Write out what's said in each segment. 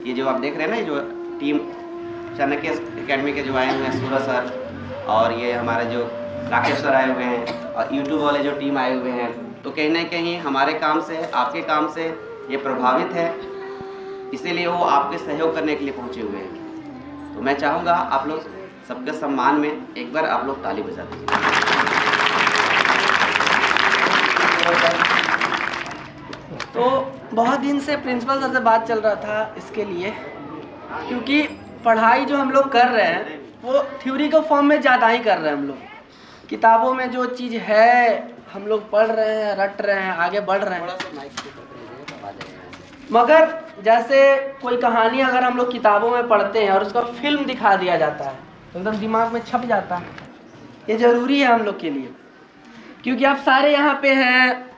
ये जो आप देख रहे हैं ना, ये जो टीम चाणक्य एकेडमी के जो आए हुए हैं सूरज सर और ये हमारे जो राकेश सर आए हुए हैं और यूट्यूब वाले जो टीम आए हुए हैं, तो कहीं ना कहीं हमारे काम से, आपके काम से ये प्रभावित है, इसीलिए वो आपके सहयोग करने के लिए पहुँचे हुए हैं। तो मैं चाहूँगा आप लोग सबके सम्मान में एक बार आप लोग ताली बजा दीजिए। तो बहुत दिन से प्रिंसिपल सर से बात चल रहा था इसके लिए, क्योंकि पढ़ाई जो हम लोग कर रहे हैं वो थ्योरी के फॉर्म में ज़्यादा ही कर रहे हैं। हम लोग किताबों में जो चीज़ है हम लोग पढ़ रहे हैं, रट रहे हैं, आगे बढ़ रहे हैं, मगर जैसे कोई कहानी अगर हम लोग किताबों में पढ़ते हैं और उसका फिल्म दिखा दिया जाता है तो एकदम दिमाग में छप जाता है। ये ज़रूरी है हम लोग के लिए, क्योंकि आप सारे यहाँ पे हैं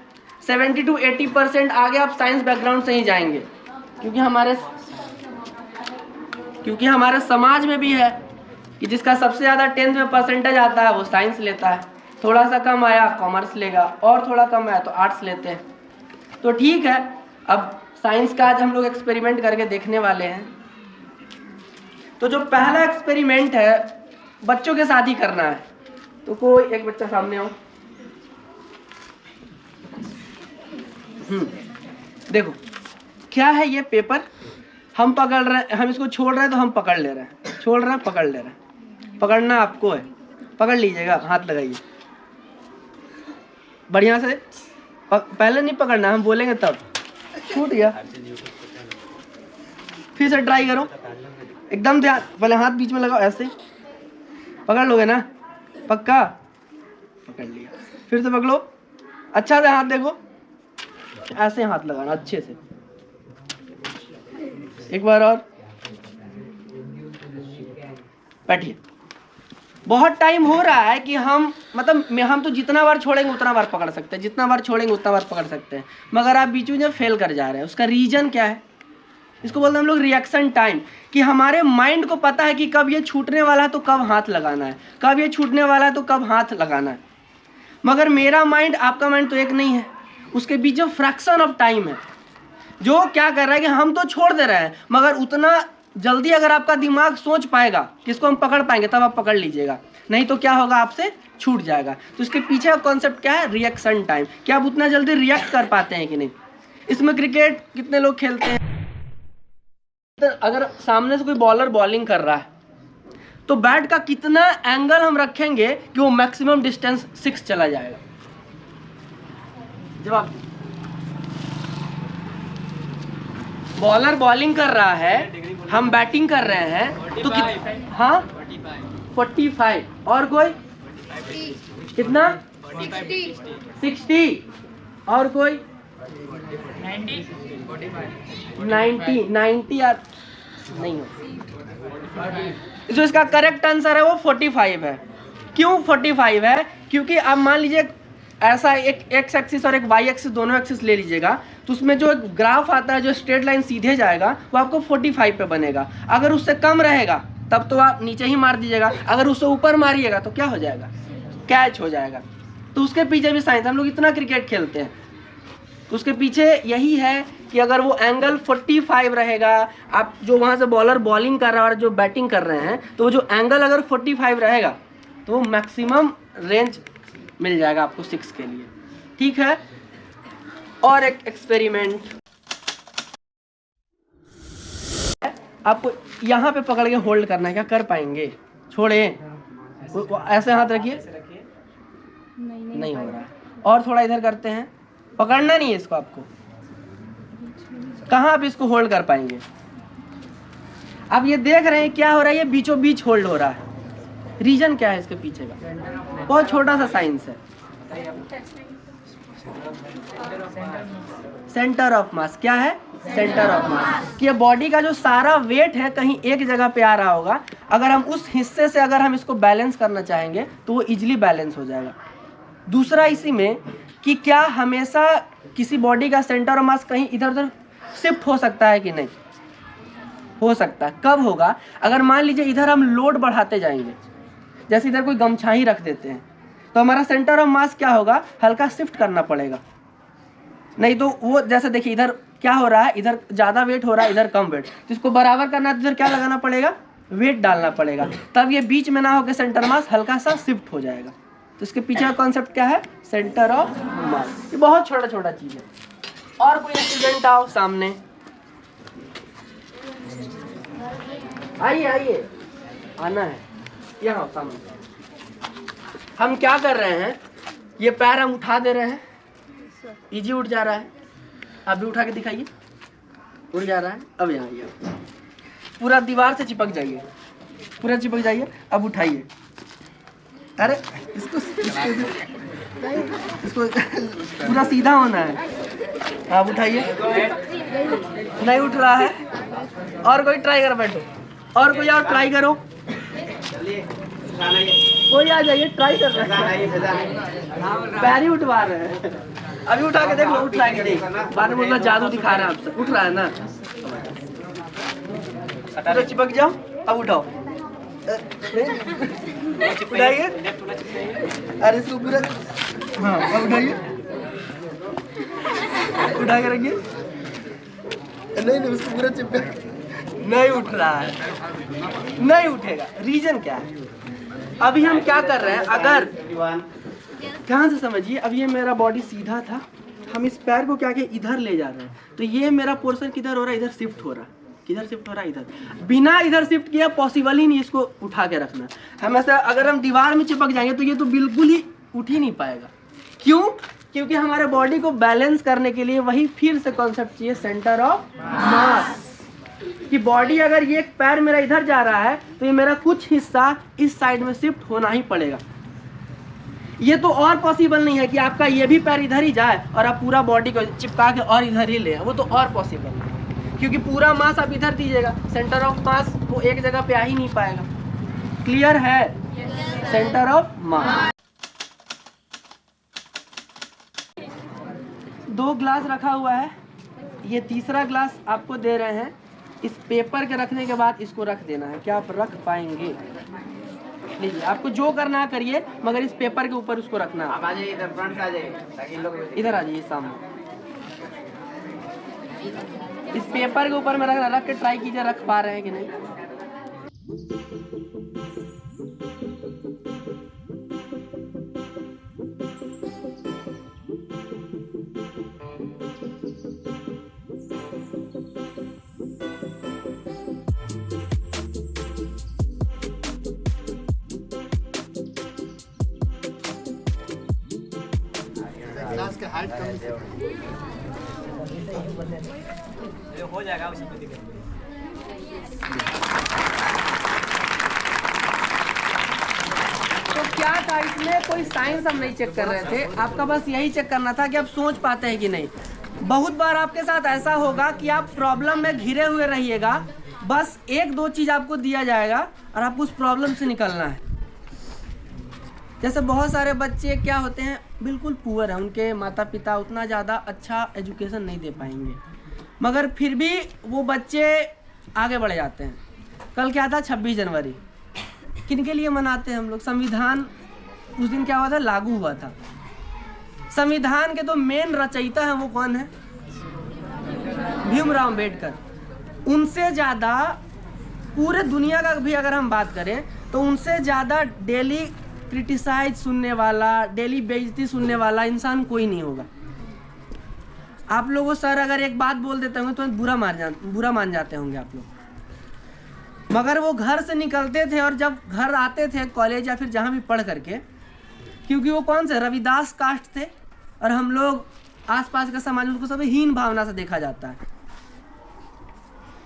70 to 80% आगे आप साइंस बैकग्राउंड से ही जाएंगे, क्योंकि हमारे समाज में भी है कि जिसका सबसे ज़्यादा 10th में परसेंटेज आता है वो साइंस लेता है, थोड़ा सा कम आया कॉमर्स लेगा, और थोड़ा कम आया तो आर्ट्स लेते हैं। तो ठीक है, अब साइंस का आज हम लोग एक्सपेरिमेंट करके देखने वाले हैं। तो जो पहला एक्सपेरिमेंट है बच्चों के साथ ही करना है। तो कोई एक बच्चा सामने आओ। देखो क्या है ये पेपर, हम पकड़ रहे हैं, हम इसको छोड़ रहे हैं तो हम पकड़ ले रहे हैं, छोड़ रहे हैं पकड़ ले रहे हैं। पकड़ना आपको है, पकड़ लीजिएगा, हाथ लगाइए बढ़िया से। पहले नहीं पकड़ना, हम बोलेंगे तब। छूट गया, फिर से ट्राई करो, एकदम ध्यान, पहले हाथ बीच में लगाओ, ऐसे पकड़ लोगे ना, पक्का पकड़ लिया। फिर से पकड़ो, अच्छा से हाथ देखो, ऐसे हाथ लगाना अच्छे से, एक बार और, बैठिए। बहुत टाइम हो रहा है कि हम तो जितना बार छोड़ेंगे उतना बार पकड़ सकते हैं, जितना बार छोड़ेंगे उतना बार पकड़ सकते हैं, मगर आप बीच में फेल कर जा रहे हैं। उसका रीजन क्या है? इसको बोलते हैं हम लोग रिएक्शन टाइम, कि हमारे माइंड को पता है कि कब ये छूटने वाला है तो कब हाथ लगाना है, कब ये छूटने वाला है तो कब हाथ लगाना है। मगर मेरा माइंड, आपका माइंड तो एक नहीं है, उसके बीच जो फ्रैक्शन ऑफ टाइम है, जो क्या कर रहा है कि हम तो छोड़ दे रहे हैं, मगर उतना जल्दी अगर आपका दिमाग सोच पाएगा कि इसको हम पकड़ पाएंगे तब आप पकड़ लीजिएगा, नहीं तो क्या होगा, आपसे छूट जाएगा। तो इसके पीछे का कॉन्सेप्ट क्या है? Reaction time. क्या आप उतना जल्दी रिएक्ट कर पाते हैं कि नहीं? इसमें क्रिकेट कितने लोग खेलते हैं? अगर सामने से कोई बॉलर बॉलिंग कर रहा है तो बैट का कितना एंगल हम रखेंगे कि वो मैक्सिमम डिस्टेंस 6 चला जाएगा? जवाब। बॉलर बॉलिंग कर रहा है, हम बैटिंग कर रहे हैं, तो हाँ 45, और कोई कितना? 60, और कोई 90 यार नहीं हो। जो इसका करेक्ट आंसर है वो 45 है। क्यों 45 है? क्योंकि अब मान लीजिए ऐसा एक एक्स एक्सिस और एक वाई एक्सिस, दोनों एक्सिस ले लीजिएगा, तो उसमें जो एक ग्राफ आता है जो स्ट्रेट लाइन सीधे जाएगा वो आपको 45 पे बनेगा। अगर उससे कम रहेगा तब तो आप नीचे ही मार दीजिएगा, अगर उससे ऊपर मारिएगा तो क्या हो जाएगा? कैच हो जाएगा। तो उसके पीछे भी साइंस, हम लोग इतना क्रिकेट खेलते हैं तो उसके पीछे यही है कि अगर वो एंगल 45 रहेगा, आप जो वहाँ से बॉलर बॉलिंग कर रहा है और जो बैटिंग कर रहे हैं, तो वो जो एंगल अगर 45 रहेगा तो वो मैक्सिमम रेंज मिल जाएगा आपको 6 के लिए। ठीक है, और एक एक्सपेरिमेंट आपको यहाँ पे पकड़ के होल्ड करना है। क्या कर पाएंगे? छोड़े, ऐसे हाथ रखिए, नहीं हो रहा है, और थोड़ा इधर करते हैं, पकड़ना नहीं है इसको आपको। कहाँ आप इसको होल्ड कर पाएंगे? आप ये देख रहे हैं क्या हो रहा है, ये बीचों बीच होल्ड हो रहा है। रीजन क्या है इसके पीछे का? बहुत छोटा सा साइंस है, सेंटर ऑफ मास। क्या है? Centre of mass. कि बॉडी का जो सारा वेट है कहीं एक जगह पे आ रहा होगा, अगर हम उस हिस्से से अगर हम इसको बैलेंस करना चाहेंगे तो वो इजीली बैलेंस हो जाएगा। दूसरा इसी में कि क्या हमेशा किसी बॉडी का सेंटर ऑफ मास कहीं इधर उधर शिफ्ट हो सकता है कि नहीं? हो सकता है। कब होगा? अगर मान लीजिए इधर हम लोड बढ़ाते जाएंगे, जैसे इधर कोई गमछा ही रख देते हैं, तो हमारा सेंटर ऑफ मास क्या होगा? हल्का शिफ्ट करना पड़ेगा, नहीं तो वो जैसे देखिए इधर क्या हो रहा है, इधर ज़्यादा वेट हो रहा है, इधर कम वेट, तो इसको बराबर करना है तो इधर क्या लगाना पड़ेगा, वेट डालना पड़ेगा, तब ये बीच में ना होकर सेंटर मास हल्का सा शिफ्ट हो जाएगा। तो इसके पीछे का कॉन्सेप्ट क्या है, सेंटर ऑफ मास। ये बहुत छोटा छोटा चीज़ है। और कोई स्टूडेंट आओ सामने, आइए आइए, आना है यहाँ सामने। हम क्या कर रहे हैं, ये पैर हम उठा दे रहे हैं, इजी उठ जा रहा है, आप भी उठा के दिखाइए, उठ जा रहा है। अब यहाँ आइए, पूरा दीवार से चिपक जाइए, पूरा चिपक जाइए। अब उठाइए, अरे इसको पूरा सीधा होना है। आप उठाइए, नहीं उठ रहा है। और कोई ट्राई कर बैठो, और कोई और ट्राई करो, कोई आ जाइए, ट्राई कर रहे हैं, पैर ही उठवा रहे हैं। अभी उठा के देखो, उठा के देख, बाद में बोलना जादू दिखा रहा है आपसे। उठ रहा है ना, पूरा चिपक जाओ। अब उठाओ, उठाइए, अरे इसको पूरा, हाँ अब उठाइए, उठा के रखिए। नहीं नहीं, उसको पूरा चिपका, नहीं उठ रहा है, नहीं उठेगा। रीजन क्या है, अभी हम क्या कर रहे हैं, अगर ध्यान से समझिए, अब ये मेरा बॉडी सीधा था, हम इस पैर को क्या के इधर ले जा रहे हैं, तो ये मेरा पोर्शन किधर हो रहा है, इधर शिफ्ट हो रहा है। किधर शिफ्ट हो रहा है, इधर। बिना इधर शिफ्ट किया पॉसिबल ही नहीं इसको उठा के रखना। हम ऐसा अगर हम दीवार में चिपक जाएंगे तो ये तो बिल्कुल ही उठ ही नहीं पाएगा। क्यों, क्योंकि हमारे बॉडी को बैलेंस करने के लिए वही फिर से कॉन्सेप्ट चाहिए, सेंटर ऑफ मास। कि बॉडी अगर ये पैर मेरा इधर जा रहा है तो ये मेरा कुछ हिस्सा इस साइड में शिफ्ट होना ही पड़ेगा। ये तो और पॉसिबल नहीं है कि आपका ये भी पैर इधर ही जाए और आप पूरा बॉडी को चिपका के और इधर ही ले, वो तो और पॉसिबल नहीं, क्योंकि पूरा मास आप इधर दीजिएगा, सेंटर ऑफ मास वो एक जगह पे आ ही नहीं पाएगा। क्लियर है, सेंटर ऑफ मास। 2 ग्लास रखा हुआ है, ये तीसरा ग्लास आपको दे रहे हैं। इस पेपर के रखने के बाद इसको रख देना है। क्या आप रख पाएंगे? लीजिए, आपको जो करना है करिए, मगर इस पेपर के ऊपर उसको रखना है। आप आ जाइए, इधर फ्रंट से आ जाइए, ताकि लोग इधर आ जाइए सामने। इस पेपर के ऊपर में रख के ट्राई कीजिए, रख पा रहे हैं कि नहीं। ग्लास के हाइट कम हो जाएगा उसी पे दिक्कत। तो क्या था इसमें, कोई साइंस हम नहीं चेक कर रहे थे, आपका बस यही चेक करना था कि आप सोच पाते हैं कि नहीं। बहुत बार आपके साथ ऐसा होगा कि आप प्रॉब्लम में घिरे हुए रहिएगा, बस 1-2 चीज़ आपको दिया जाएगा और आपको उस प्रॉब्लम से निकलना है। जैसे बहुत सारे बच्चे क्या होते हैं, बिल्कुल पुअर हैं, उनके माता पिता उतना ज़्यादा अच्छा एजुकेशन नहीं दे पाएंगे, मगर फिर भी वो बच्चे आगे बढ़ जाते हैं। कल क्या था, 26 जनवरी किन के लिए मनाते हैं हम लोग? संविधान उस दिन क्या हुआ था, लागू हुआ था। संविधान के तो मेन रचयिता हैं, वो कौन है? भीमराव अम्बेडकर। उनसे ज़्यादा पूरे दुनिया का भी अगर हम बात करें तो उनसे ज़्यादा डेली क्रिटिसाइज सुनने वाला, डेली बेइज्जती सुनने वाला इंसान कोई नहीं होगा। आप लोगों सर अगर एक बात बोल देते होंगे तो बुरा मान जाते होंगे आप लोग, मगर वो घर से निकलते थे और जब घर आते थे कॉलेज या फिर जहाँ भी पढ़ करके, क्योंकि वो कौन से रविदास कास्ट थे और हम लोग आसपास का समाज उसको सब हीन भावना से देखा जाता है।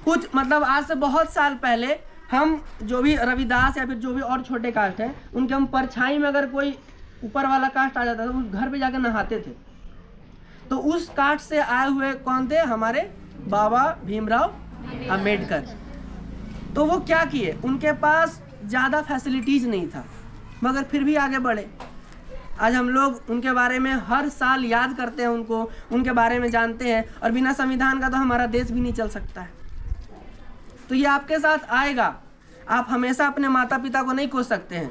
कुछ मतलब आज से बहुत साल पहले हम जो भी रविदास या फिर जो भी और छोटे कास्ट हैं, उनके हम परछाई में अगर कोई ऊपर वाला कास्ट आ जाता था, उस घर पे जाकर नहाते थे। तो उस कास्ट से आए हुए कौन थे? हमारे बाबा भीमराव अम्बेडकर। तो वो क्या किए, उनके पास ज़्यादा फैसिलिटीज़ नहीं था, मगर फिर भी आगे बढ़े। आज हम लोग उनके बारे में हर साल याद करते हैं, उनके बारे में जानते हैं, और बिना संविधान का तो हमारा देश भी नहीं चल सकता है। तो ये आपके साथ आएगा। आप हमेशा अपने माता पिता को नहीं कोस सकते हैं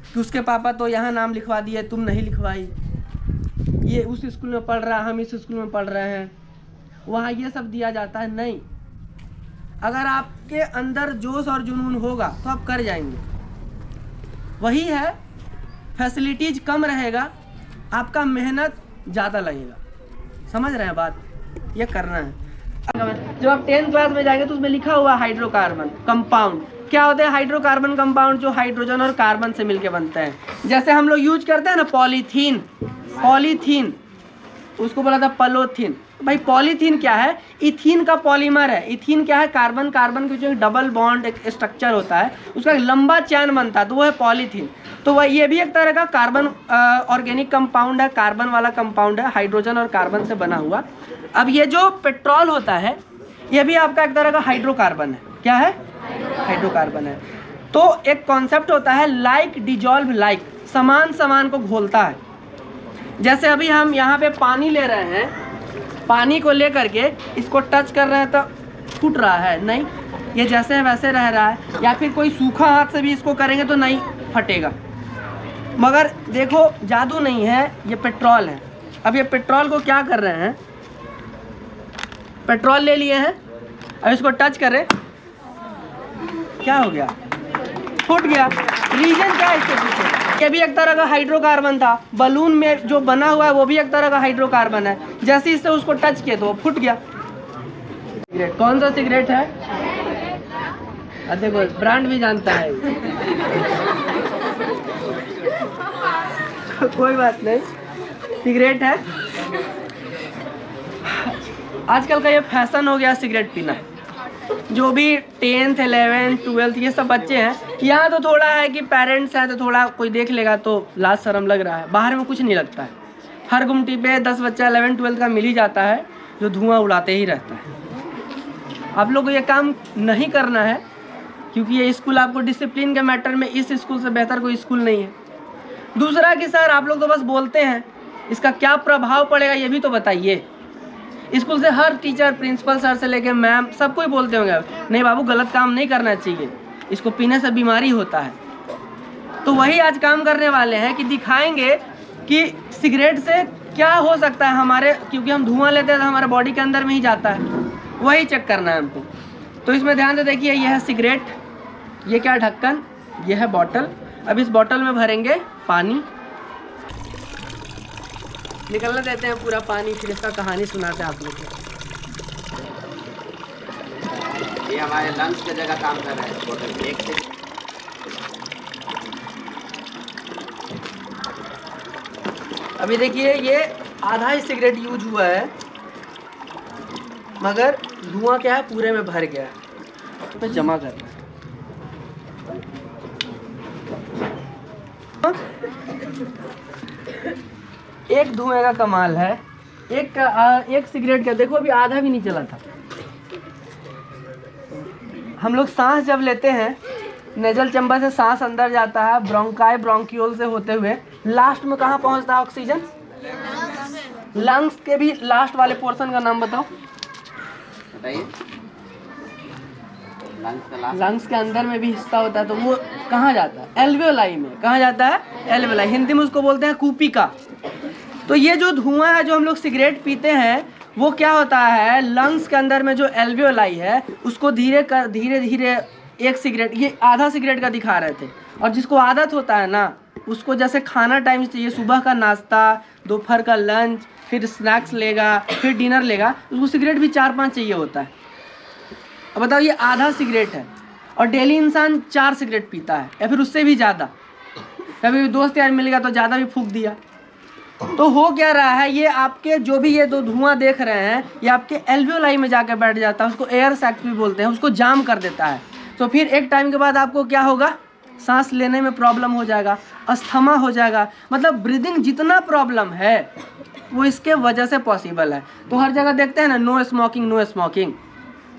कि उसके पापा तो यहाँ नाम लिखवा दिए, तुम नहीं लिखवाई, ये उस स्कूल में पढ़ रहा है, हम इस स्कूल में पढ़ रहे हैं। वहाँ ये सब दिया जाता है, नहीं। अगर आपके अंदर जोश और जुनून होगा तो आप कर जाएंगे। वही है, फैसिलिटीज कम रहेगा, आपका मेहनत ज़्यादा लगेगा। समझ रहे हैं बात? ये करना है। जब आप 10th क्लास में जाएंगे तो उसमें लिखा हुआ हाइड्रोकार्बन कंपाउंड। क्या होते हैं हाइड्रोकार्बन कंपाउंड? जो हाइड्रोजन और कार्बन से मिलके बनते हैं। जैसे हम लोग यूज करते हैं ना पॉलीथीन, पॉलीथीन उसको बोला था पलोथीन। भाई पॉलीथीन क्या है? इथीन का पॉलीमर है। इथीन क्या है? कार्बन कार्बन की जो डबल बॉन्ड एक स्ट्रक्चर होता है, उसका एक लंबा चैन बनता है, तो वो है पॉलीथीन। तो वह ये भी एक तरह का कार्बन ऑर्गेनिक कंपाउंड है, कार्बन वाला कंपाउंड है, हाइड्रोजन और कार्बन से बना हुआ। अब ये जो पेट्रोल होता है ये भी आपका एक तरह का हाइड्रोकार्बन है। क्या है? हाइड्रोकार्बन है। तो एक कॉन्सेप्ट होता है लाइक डिजॉल्व लाइक, समान समान को घोलता है। जैसे अभी हम यहाँ पे पानी ले रहे हैं, पानी को ले करके इसको टच कर रहे हैं तो फूट रहा है? नहीं, ये जैसे है वैसे रह रहा है। या फिर कोई सूखा हाथ से भी इसको करेंगे तो नहीं फटेगा। मगर देखो जादू नहीं है, ये पेट्रोल है। अब ये पेट्रोल को क्या कर रहे हैं, पेट्रोल ले लिए हैं, अब इसको टच करें, क्या हो गया? फूट गया। रीजन क्या है इसके पीछे? ये भी एक तरह का हाइड्रोकार्बन था। बलून में जो बना हुआ है वो भी एक तरह का हाइड्रोकार्बन है। जैसे इससे उसको टच किया तो वो फूट गया। कौन सा सिगरेट है? देखो ब्रांड भी जानता है। कोई बात नहीं, सिगरेट है। आजकल का ये फैशन हो गया सिगरेट पीना। जो भी 10th 11th 12th ये सब बच्चे हैं, यहाँ तो थोड़ा है कि पेरेंट्स हैं तो थोड़ा कोई देख लेगा तो लाज शर्म लग रहा है। बाहर में कुछ नहीं लगता है। हर गुमटी पे 10 बच्चा 11th 12th का मिल ही जाता है जो धुआं उड़ाते ही रहता है। आप लोग को ये काम नहीं करना है क्योंकि ये स्कूल आपको डिसिप्लिन के मैटर में इस स्कूल से बेहतर कोई स्कूल नहीं है। दूसरा कि सर आप लोग तो बस बोलते हैं, इसका क्या प्रभाव पड़ेगा ये भी तो बताइए। स्कूल से हर टीचर, प्रिंसिपल सर से लेके मैम सब कोई बोलते होंगे नहीं बाबू गलत काम नहीं करना चाहिए, इसको पीने से बीमारी होता है। तो वही आज काम करने वाले हैं कि दिखाएंगे कि सिगरेट से क्या हो सकता है हमारे, क्योंकि हम धुआं लेते हैं तो हमारे बॉडी के अंदर में ही जाता है, वही चेक करना है हमको। तो इसमें ध्यान से देखिए, ये है सिगरेट, ये क्या ढक्कन, ये है बॉटल। अब इस बॉटल में भरेंगे पानी, निकलने देते हैं पूरा पानी, फिर इसका कहानी सुनाते हैं आप लोग को। ये हमारे लंग्स की जगह काम कर रहा है बोतल। एक से अभी देखिए ये आधा ही सिगरेट यूज हुआ है मगर धुआं क्या है पूरे में भर गया है, तो जमा कर रहा है। एक धुएं का कमाल है, एक सिगरेट का देखो अभी आधा भी नहीं चला था। हम लोग सांस जब लेते हैं, नेजल चैम्बर से सांस अंदर जाता है, ब्रोंकाई ब्रोंक्यूल से होते हुए लास्ट में कहाँ पहुँचता है ऑक्सीजन? लंग्स के भी लास्ट वाले पोर्शन का नाम बताओ। बताइए। लंग्स के अंदर में भी हिस्सा होता है, तो वो कहाँ जाता है? एल्वियोलाई में। कहाँ जाता है? एल्वियोलाई। हिंदी में उसको बोलते हैं कूपिका। तो ये जो धुआं है जो हम लोग सिगरेट पीते हैं वो क्या होता है, लंग्स के अंदर में जो एल्वियोलाई है उसको धीरे धीरे एक सिगरेट, ये आधा सिगरेट का दिखा रहे थे। और जिसको आदत होता है ना, उसको जैसे खाना टाइम चाहिए, सुबह का नाश्ता, दोपहर का लंच, फिर स्नैक्स लेगा, फिर डिनर लेगा, उसको सिगरेट भी 4-5 चाहिए होता है। अब बताओ ये आधा सिगरेट है और डेली इंसान 4 सिगरेट पीता है या फिर उससे भी ज़्यादा। कभी दोस्त यार मिल गया तो ज़्यादा भी फूंक दिया। तो हो क्या रहा है, ये आपके जो भी ये दो धुआं देख रहे हैं ये आपके एल्वियोलाई में जाकर बैठ जाता है, उसको एयर सैक्स भी बोलते हैं, उसको जाम कर देता है। तो फिर एक टाइम के बाद आपको क्या होगा, सांस लेने में प्रॉब्लम हो जाएगा, अस्थमा हो जाएगा, मतलब ब्रीदिंग जितना प्रॉब्लम है वो इसके वजह से पॉसिबल है। तो हर जगह देखते हैं ना नो स्मोकिंग नो स्मोकिंग।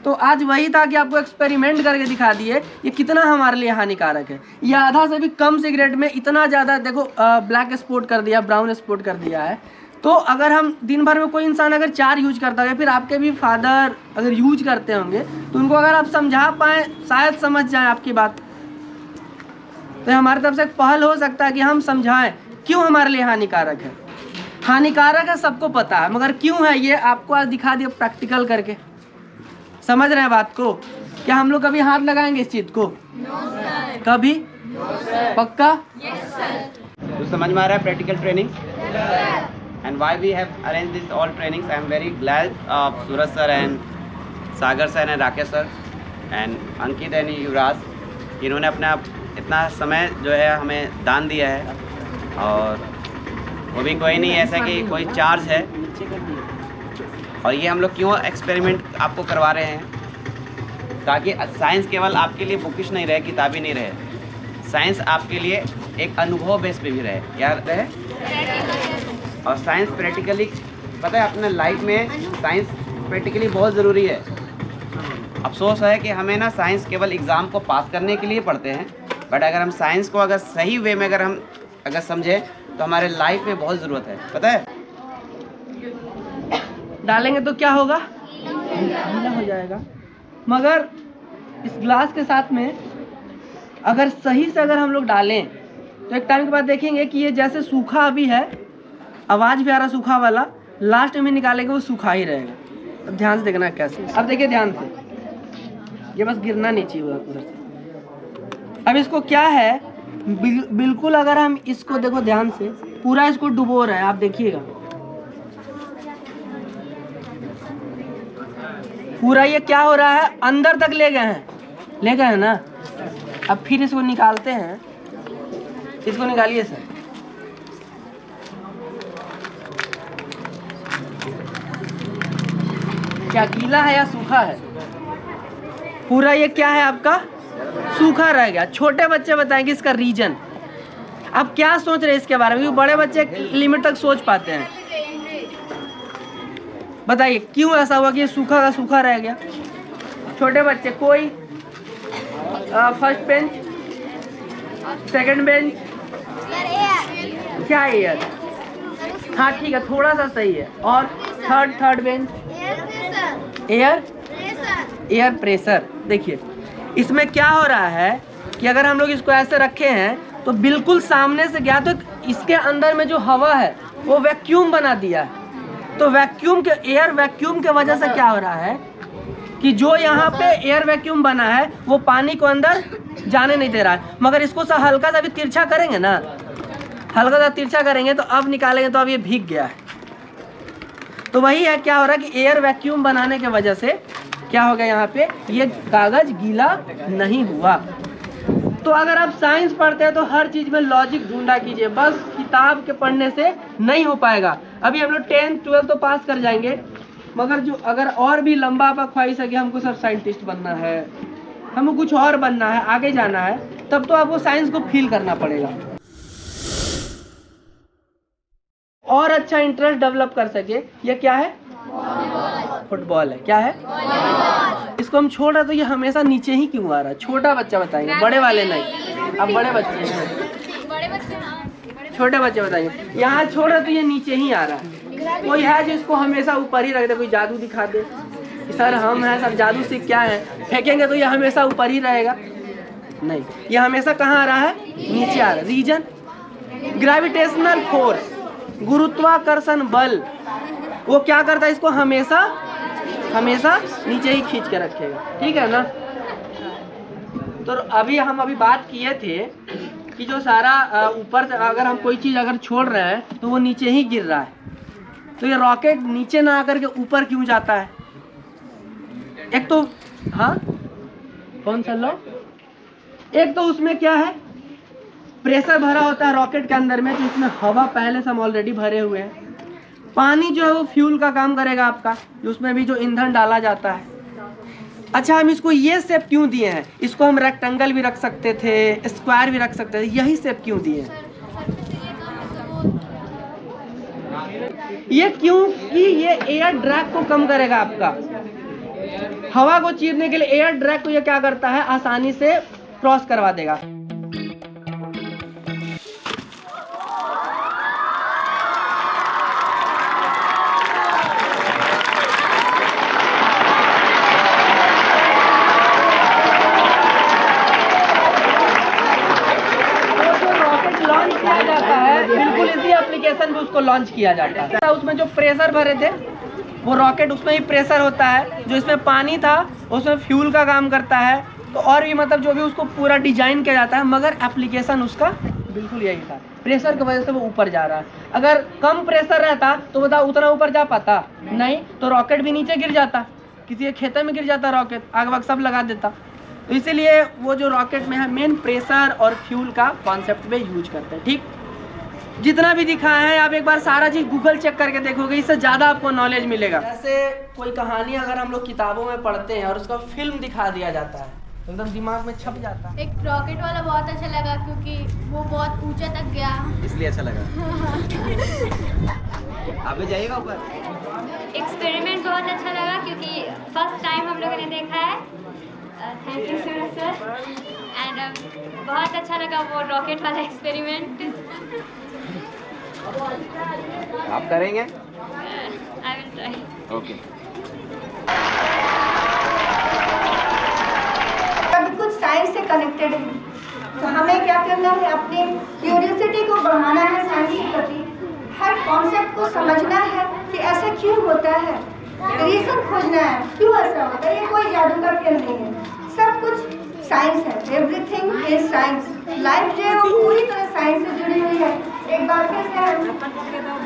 तो आज वही था कि आपको एक्सपेरिमेंट करके दिखा दिए ये कितना हमारे लिए हानिकारक है। ये आधा से भी कम सिगरेट में इतना ज़्यादा देखो ब्लैक स्पॉट कर दिया, ब्राउन स्पॉट कर दिया है। तो अगर हम दिन भर में कोई इंसान अगर 4 यूज करता है, फिर आपके भी फादर अगर यूज करते होंगे तो उनको अगर आप समझा पाएँ, शायद समझ जाएं आपकी बात। तो हमारी तरफ से एक पहल हो सकता है कि हम समझाएं क्यों हमारे लिए हानिकारक है। हानिकारक है, सबको पता है, मगर क्यों है ये आपको आज दिखा दिया प्रैक्टिकल करके। समझ रहे हैं बात को? क्या हम लोग कभी हाथ लगाएंगे इस चीज को? कभी? पक्का? तो समझ में आ रहा है practical training and why we have arrange this all trainings. I am very glad of Suraj sir and Sagar sir and Rakesh sir and Ankit and Yuvraj. इन्होंने अपना इतना समय जो है हमें दान दिया है, और वो भी कोई नहीं ऐसा कि कोई चार्ज है। और ये हम लोग क्यों एक्सपेरिमेंट आपको करवा रहे हैं, ताकि साइंस केवल आपके लिए बुकिश नहीं रहे, किताबी नहीं रहे, साइंस आपके लिए एक अनुभव बेस पे भी रहे। क्या रहे? और साइंस प्रैक्टिकली, पता है अपने लाइफ में साइंस प्रैक्टिकली बहुत ज़रूरी है। अफसोस है कि हमें ना साइंस केवल एग्ज़ाम को पास करने के लिए पढ़ते हैं, बट अगर हम साइंस को अगर सही वे में अगर समझें तो हमारे लाइफ में बहुत ज़रूरत है। पता है डालेंगे तो क्या होगा? गीला हो जाएगा। मगर इस ग्लास के साथ में अगर सही से अगर हम लोग डालें तो एक टाइम के बाद देखेंगे कि ये जैसे सूखा अभी है, आवाज़ भी आ रहा सूखा वाला, लास्ट में निकालेंगे वो सूखा ही रहेगा। अब ध्यान से देखना कैसे। अब देखिए ध्यान से, ये बस गिरना नहीं चाहिए उधर से। अब इसको क्या है, बिल्कुल अगर हम इसको देखो ध्यान से, पूरा इसको डुबो रहा है, आप देखिएगा पूरा ये क्या हो रहा है, अंदर तक ले गए हैं ना। अब फिर इसको निकालते हैं, इसको निकालिए सर। क्या गीला है या सूखा है? पूरा ये क्या है आपका, सूखा रह गया। छोटे बच्चे बताएंगे इसका रीजन। अब क्या सोच रहे हैं इसके बारे में, क्योंकि बड़े बच्चे एक लिमिट तक सोच पाते हैं। बताइए क्यों ऐसा हुआ कि ये सूखा का सूखा रह गया? छोटे बच्चे कोई? फर्स्ट बेंच, सेकंड बेंच, क्या एयर? हाँ ठीक है, थोड़ा सा सही है। और थर्ड बेंच, एयर प्रेशर। देखिए इसमें क्या हो रहा है कि अगर हम लोग इसको ऐसे रखे हैं तो बिल्कुल सामने से गया, तो इसके अंदर में जो हवा है वो वैक्यूम बना दिया है। तो वैक्यूम के, एयर वैक्यूम के वजह से क्या हो रहा है कि जो यहाँ पे एयर वैक्यूम बना है वो पानी को अंदर जाने नहीं दे रहा है। मगर इसको हल्का सा भी तिरछा करेंगे ना, हल्का सा तिरछा करेंगे तो अब निकालेंगे तो अब ये भीग गया है। तो वही है, क्या हो रहा है कि एयर वैक्यूम बनाने के वजह से क्या हो गया, यहाँ पे ये कागज गीला नहीं हुआ। तो अगर आप साइंस पढ़ते हैं तो हर चीज में लॉजिक ढूंढा कीजिए, बस किताब के पढ़ने से नहीं हो पाएगा। अभी हम लोग 10th 12th तो पास कर जाएंगे, मगर जो अगर और भी लंबा आपका ख्वाहिश है कि हमको सर साइंटिस्ट बनना है, हमको कुछ और बनना है, आगे जाना है, तब तो आपको साइंस को फील करना पड़ेगा और अच्छा इंटरेस्ट डेवलप कर सके। ये क्या है? फुटबॉल है। क्या है? इसको हम छोड़ रहे तो ये हमेशा नीचे ही क्यों आ रहा है? छोटा बच्चा बताएंगे, बड़े वाले नहीं। अब बड़े बच्चे हैं, छोटे बच्चे बताएंगे। यहाँ छोड़ रहे तो ये नीचे ही आ रहा है। कोई है जो इसको हमेशा ऊपर ही रख दे, कोई जादू दिखा दे सर हम हैं सर जादू सीख क्या है, फेंकेंगे तो ये हमेशा ऊपर ही रहेगा? नहीं, ये हमेशा कहाँ आ रहा है? नीचे आ रहा है। रीजन ग्रेविटेशनल फोर्स, गुरुत्वाकर्षण बल, वो क्या करता है, इसको हमेशा नीचे ही खींच के रखेगा। ठीक है ना? तो हम अभी बात किए थे कि जो सारा ऊपर से अगर हम कोई चीज़ अगर छोड़ रहे हैं तो वो नीचे ही गिर रहा है, तो ये रॉकेट नीचे ना आकर के ऊपर क्यों जाता है? एक तो हाँ कौन सा लो, एक तो उसमें क्या है, प्रेशर भरा होता है रॉकेट के अंदर में, तो इसमें हवा पहले से हम ऑलरेडी भरे हुए हैं। पानी जो है वो फ्यूल का काम करेगा आपका, उसमें भी जो ईंधन डाला जाता है। अच्छा, हम इसको ये शेप क्यों दिए हैं? इसको हम रेक्टेंगल भी रख सकते थे, स्क्वायर भी रख सकते थे, यही शेप क्यों दिए हैं? ये क्योंकि ये एयर ड्रैग को कम करेगा आपका। हवा को चीरने के लिए एयर ड्रैग को ये क्या करता है, आसानी से क्रॉस करवा देगा। बिल्कुल इसी एप्लीकेशन भी उसको लॉन्च किया जाता है। उसमें जो प्रेशर भरे थे वो रॉकेट, उसमें ही प्रेशर होता है, जो इसमें पानी था उसमें फ्यूल का काम करता है। तो और भी मतलब जो भी उसको पूरा डिजाइन किया जाता है, मगर एप्लीकेशन उसका बिल्कुल यही था, प्रेशर की वजह से वो ऊपर जा रहा है। अगर कम प्रेशर रहता तो बताओ उतना ऊपर जा पाता नहीं, तो रॉकेट भी नीचे गिर जाता, किसी के खेते में गिर जाता रॉकेट, आग वाग सब लगा देता। तो इसीलिए वो जो रॉकेट में है मेन प्रेशर और फ्यूल का कॉन्सेप्ट पे यूज करते हैं। ठीक, जितना भी दिखाया है आप एक बार सारा चीज गूगल चेक करके देखोगे, इससे ज़्यादा आपको नॉलेज मिलेगा। जैसे कोई कहानी अगर हम लोग किताबों में पढ़ते हैं और उसका फिल्म दिखा दिया जाता है तो एकदम दिमाग में छप जाता है। एक रॉकेट वाला बहुत अच्छा लगा क्योंकि वो बहुत ऊंचा तक गया, इसलिए अच्छा लगा। आप भी जाइएगा ऊपर। एक्सपेरिमेंट बहुत अच्छा लगा क्योंकि फर्स्ट टाइम हम लोगों ने देखा है। Thank you sir. एंड बहुत अच्छा लगा वो रॉकेट वाला एक्सपेरिमेंट। आप करेंगे? I will try. ओके। सब कुछ साइंस से कनेक्टेड है, तो हमें क्या करना है, अपनी क्यूरियोसिटी को बढ़ाना है साइंस के प्रति, हर कॉन्सेप्ट को समझना है कि ऐसा क्यों होता है, रीजन खोजना है क्यों ऐसा होता है। ये कोई जादू का खेल नहीं है, सब कुछ साइंस है, एवरीथिंग इज साइंस। लाइफ जो है वो पूरी तरह साइंस से जुड़ी हुई है। एक बार फिर से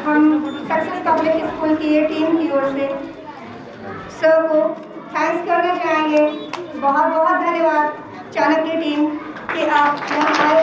हम सक्सेस पब्लिक स्कूल की ये टीम की ओर से सर को थैंक्स करना चाहेंगे। बहुत बहुत धन्यवाद चाणक्य टीम कि आप यहाँ आए।